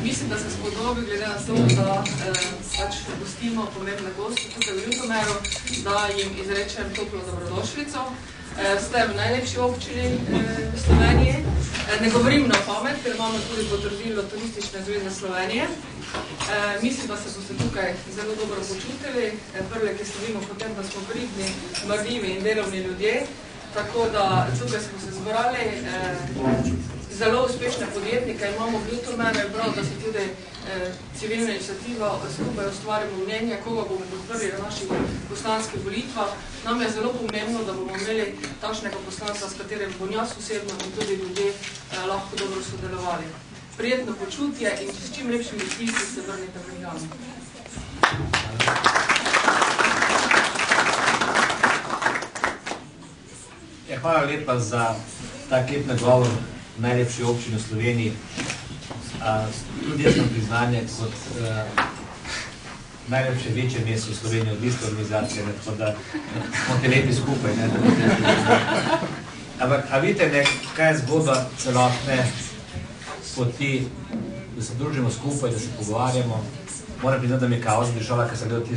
Mislim, da se spodobi, glede na to, da pač gostimo pomembne goste tukaj v Ljutomeru, da jim izrečem toplo dobrodošlico. Ste v najlepši občini v Sloveniji. Ne govorim na pamet, ker imamo tudi potrdilo Turistične zveze Slovenije. Mislim, da se boste tukaj zelo dobro počutili. Prve, ki sledimo potem, da smo pridni, marljivi in delovni ljudje. Tako da tukaj smo se zbrali. Zelo uspešne podjetnike imamo v Ljutomeru, je prav, da se tudi civilna iniciativa skupaj ustvarimo mnenje, koga bomo podprli na naših poslanskih volitvah. Nam je zelo pomembno, da bomo imeli takšnega poslanca, s katerim bom jaz osebno in tudi ljudje lahko dobro sodelovali. Prijetno počutje in s čim lepšimi vtisi se vrnite v Ljubljano. Hvala lepa za tak lep nagovor v najlepši občini v Sloveniji. Tudi jaz imam priznanje kot najlepše večje mesto v Sloveniji od liste organizacije, tako da smo te lepi skupaj. Ampak, a vidite, kaj je zgodba celotne poti, da se družimo skupaj, da se pogovarjamo. Moram priznati, da mi je kaos prišla, ker sem gledal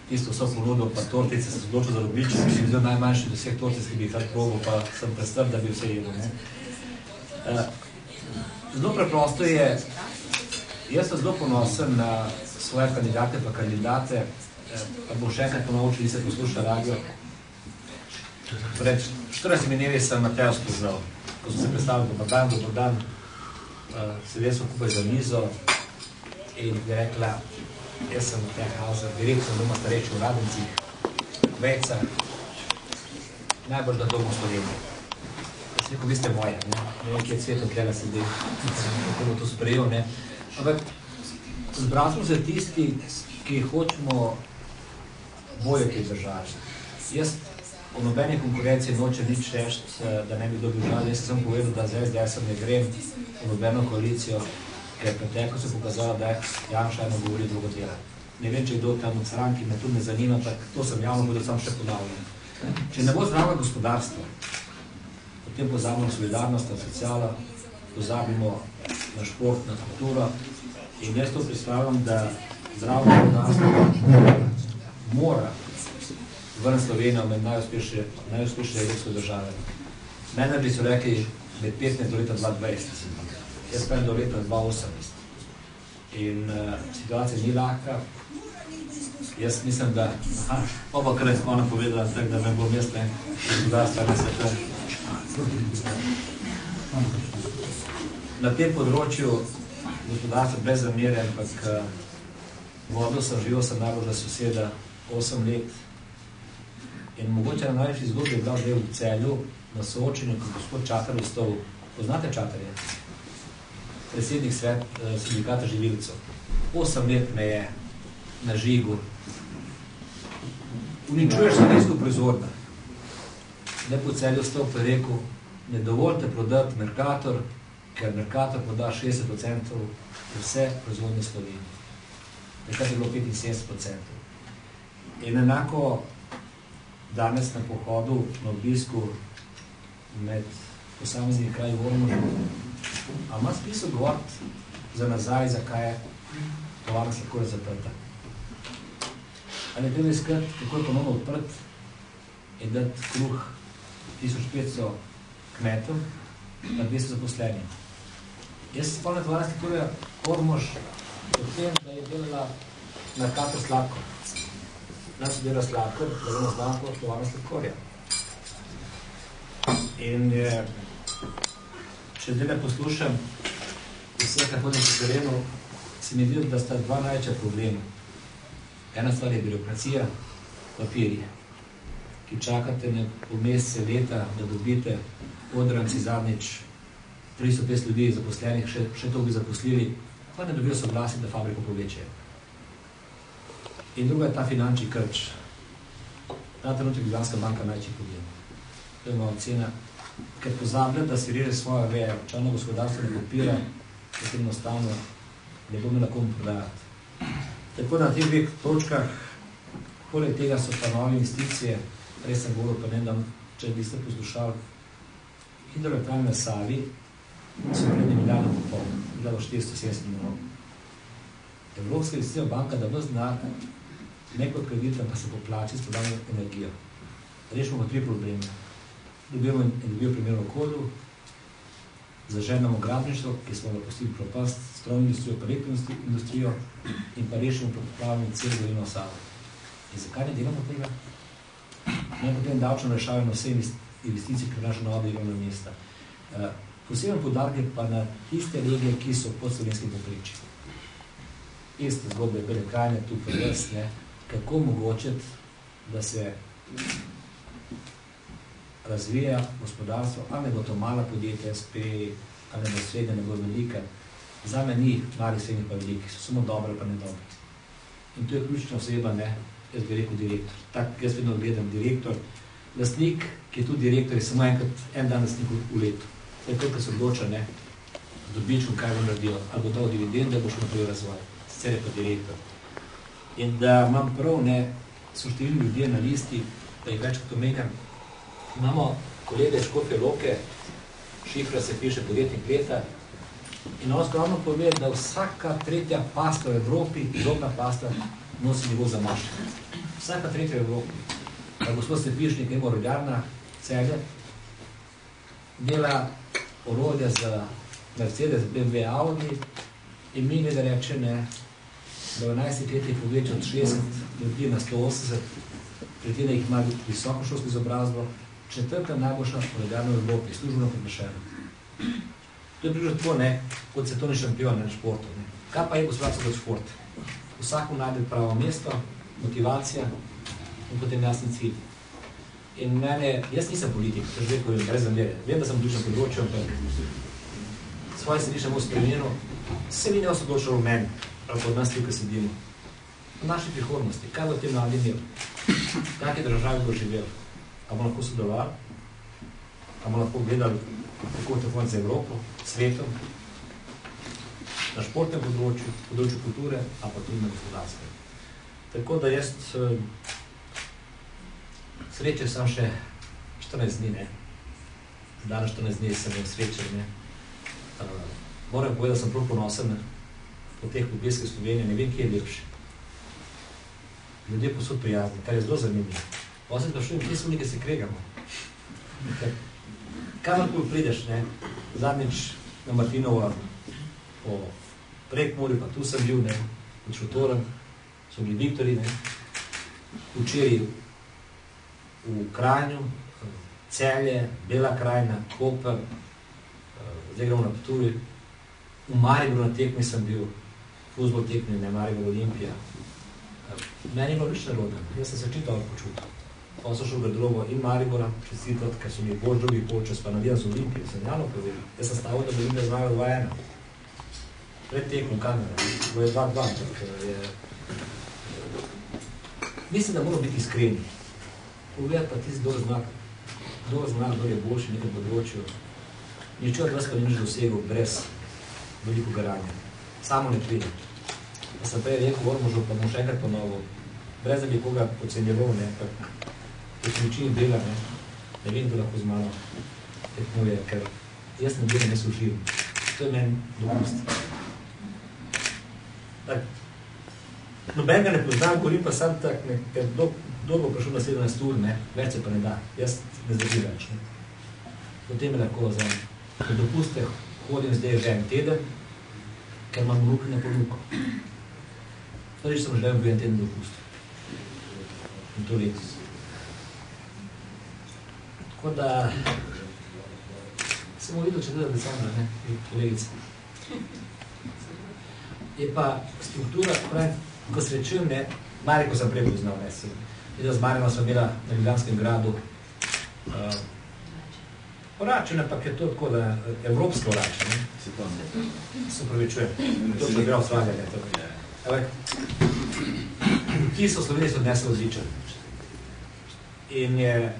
tisto vso ponudbo, pa tortice, sem se odločil za robič, sem si vzel najmanjši do vseh tortic, ki bi jih probal, pa sem predstav, da bi vse jedel. Zelo preprosto je, jaz sem zelo ponosen na svoje kandidate pa kandidate, pa bom še enkrat ponovil, če niste poslušali radio. Pred 14 dnevi sem Matejo spoznal, ko sem se predstavil dober dan, sedel sem skupaj za mizo in bi rekla, jaz sem Mateja Hauser, direktor doma starejših v Radencih, Vejca, najbolj da dolgo Slovenije. Jaz rekel, vi ste moja, ne vem, kje je cvetom kljela sedi, kako bo to sprejel, ne. Ampak zbral smo se tisti, ki hočemo bolje tej državi. Jaz v nobeni konkurenci nočem nič reči, da ne bi dobil žal. Jaz sem povedal, da z SDS-om ne grem v nobeno koalicijo, ker preteklo se pokazalo, da Janša eno govori, drugo dela. Ne vem, če je kdo tam od stranki, me tudi ne zanima, tak to sem javno bodo sam še ponavljal. Če ne bo zdravega gospodarstva, potem pozabimo na solidarnost, na socialo, pozabimo na šport, na kulturo in jaz to predstavljam, da zdravo gospodarstvo mora vrniti Slovenijo med najuspešnejše evropske države. Mene bi so rekli med 15 do leta 2020. Jaz pa do leta 2018. In situacija ni lahka. Jaz mislim, da... Oba kar je ona povedala, tak, da me bom jaz gospodarstva ne sveta. Na tem področju gospodarstva brez zamere, ampak vodo sem živel, sem najboljša soseda 8 let. In mogoče na najlepši zgodbi je bila zdaj v Celju na soočenju, ko gospod Čatar vstal. Poznate Čatarja? Predsednik sindikata živilcev. 8 let me je na žigu. Uničuješ slovensko proizvodnjo. Ne po Celju vstal pa rekel, ne dovoljte prodati Mercator, ker Mercator poda 60% vse proizvodnje Slovenije. Takrat je bilo 75%. In enako danes na pohodu, na obisku med posameznimi kraji v Ormožu, a ima smisel govoriti za nazaj, zakaj je tovarna lahko zaprta. Ali je treba iskati, kako je ponovno odprt in dati kruh 1500 kmetov na 200 zaposlenih. Jaz se spomnim tovarna struktura Ormož o tem, da je delala Mercator Sladkor. Nas je delala Sladkor, da je znamko tovarna Sladkorja. In če zdaj poslušam vse, kar hodim po terenu, se mi videl, da sta dva največja problema. Ena stvar je birokracija, papirje, ki čakate po mesece, leta, da dobite Odranci zadnjič 350 ljudi zaposlenih, še to bi zaposlili, pa ne dobijo soglasje, da fabriko povečajo. In druga je ta finančni krč. Ta trenutek Ljubljanska banka največji problem. To je moja ocena, ker pozablja, da si reže svoje veje, čalno gospodarstvo ne podpira, potem enostavno ne bo imela komu prodajati. Tako da na teh dveh točkah, poleg tega so pa nove investicije, res sem govoril, pa ne dam, če biste poslušali, hidroelektrarne na Savi so prednji milijardom po pol, bilo 470 milijonov. Evropska investicijska banka, da vas zna, ne kot kredita, pa se poplači s podano energijo. Rešimo pa 3 probleme. Dobimo energijo primerno okolju, zaženemo gradništvo, ki smo ga pustili propast, strojno industrijo, pa elektroindustrijo in pa rešimo poplavljanje cel dolino Save. In zakaj ne delamo tega? Ne potem davčno rešavamo vse investicije, ki prinašajo nova delovna mesta. Poseben poudarek je pa na tiste regije, ki so pod slovenskim povprečjem. Iste zgodbe, Bele krajine, tu pri vas, kako omogočiti, da se razvija gospodarstvo, ali ne bo to mala podjetja, SP, ali ne bo srednja, ne bo velika. Zame ni malih, srednjih pa veliki, so samo dobre pa ne dobre. In tu je ključna oseba, jaz bi rekel direktor. Tak, jaz vedno gledam direktor. Lastnik, ki je tudi direktor, je samo en dan lastnik v letu. To je to, kar se odloča, z dobičkom, kaj bo naredil, ali bo dal dividende, ali bo šel naprej razvoj. Sicer je pa direktor. In da imam prav, so številni ljudje na listi, da jih več kot omenjam. Imamo kolege Škofje Loke, šifra se piše podjetnik leta, in on skromno pove, da vsaka tretja pasta v Evropi, zobna pasta, nosi njegov zamašček. Vsaka tretja v Evropi. Pa gospod Stepišnik, nemo rodjarna, Celje, dela orodja za Mercedes, BMW, Audi in mi ne da reče, da v 11 letih poveča od 60 ljudi na 180, tretjina jih ima visokošolsko izobrazbo, 4. najboljša rodjarna v Evropi, službeno podnešena. To je približno tako, kot svetovni šampion na športu. Kaj pa je gospodarstvo kot šport? Vsak mu najde pravo mesto, motivacija in potem jasni cilj. In mene, jaz nisem politik, to že rekel, brez zamere. Vem, da sem v družnem področju, ampak svoje središče bom spremenil. Se mi ne osredotočilo v meni, prav od nas tukaj sedimo. V naši prihodnosti, kaj bo tem mladi imel? Kakšne države bo živel? A bomo lahko sodelovali? A bomo lahko gledali kako telefon za Evropo, svetom, na športnem področju, področju kulture, a pa tudi na gospodarstvu. Tako da jaz srečal sem še 14 dni, danes 14 dni sem srečal. Moram povedati, da sem prav ponosen po teh pobeskih Slovenije, ne vem, kje je lepše. Ljudje posod prijazni, kar je zelo zanimivo. Pa se sprašujem, kje smo nekaj se kregamo. Kamorkoli prideš, zadnjič na Martinovo po Prekmurju, pa tu sem bil, pod Šotorom, so bili Viktori, včeraj v Kranju, Celje, Bela krajina, Koper, zdaj gremo na Ptuj, v Mariboru na tekmi sem bil, fuzbol tekmi, Maribor Olimpija. Meni je bilo nič narodno, jaz sem se čital počutil. Pa so šel v garderobo in Maribora, čestitat, ker so mi boš drugi polčas, pa navijam z Olimpije, sem javno povedal. Jaz sem stavil, da bo Olimpija zmagal 2-1. Pred tekom kamera, bo je 2-2, mislim, da moramo biti iskreni. Povedati pa tisti znak, kdo je boljši v nekem področju. Niče od vas pa ni nič dosegel brez veliko garanja. Samo ne pride. Pa sem prej rekel, Ormožu, pa bom še enkrat ponovil, brez da bi koga ocenjeval, po večini dela, ne vem, da lahko z malo tekmuje, ker jaz na delo ne služim. To je meni dopust. Nobenega ne poznam, govorim pa sam tak, ker kdo bo prišel na 17 ur, več se pa ne da. Jaz ne zdržim več. Potem je lahko za dopuste hodim zdaj že en teden, ker imam ruke na ponuko. Prvič sem želel bil en teden dopust. In to letos. Tako da sem videl 4. decembra, kolegice. Je pa struktura, ko srečujem, Mariko sem prej poznal, videl z Marino sem imela na Ljubljanskem gradu orače, ampak je to tako, da evropske orače, se pravičujem, to je igral Slavljanje. Ti so v Sloveniji so odnesli odličen. In je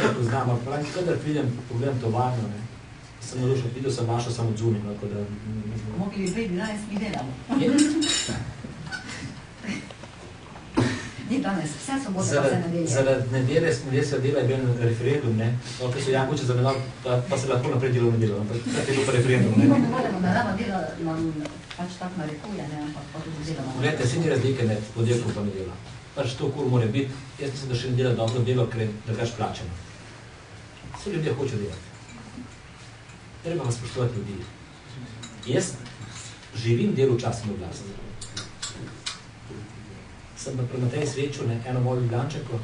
da poznam, ampak kadar pridem, pogledam tovarno, sem nadušen, videl sem vašo samo dzunim, tako da... Mogli bi danes mi delamo. Ni danes, vse sobote, vse nedelje. Zaradi nedelje smo desel dela, je bil referendum, ne? Ko so Jankoviče zamenjali, pa se lahko naprej delo nedelo, ampak tako je bil pa referendum, ne? Narava dela nam pač tako narekuje, ne, ampak pa tudi delamo. Glejte, vsi ni razlike med podelkom pa nedelo. Pač to, kar mora biti, jaz mislim, da še ne dela dobro delo, ker je drugače plačeno. Vsi ljudje hoče delati. Treba vas spoštovati ljudi. Jaz živim delu časa na oblasti. Sem pa pri Mateji srečal eno mojo Ljubljančeko,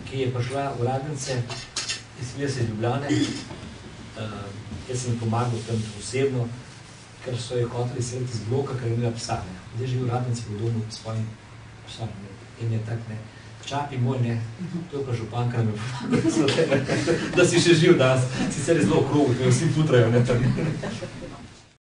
ki je prišla v Radnice, izselila se iz Ljubljane. Jaz sem pomagal tam osebno, ker so jo hoteli seliti iz bloka, ker je imela psa. Zdaj živi v Radnici v domu s svojim psom. In je tak, ne, čapi moj, ne, to je pa županka, ne, da si še živ danes. Sicer je zelo okrog, ker vsi putrajo, ne, tam.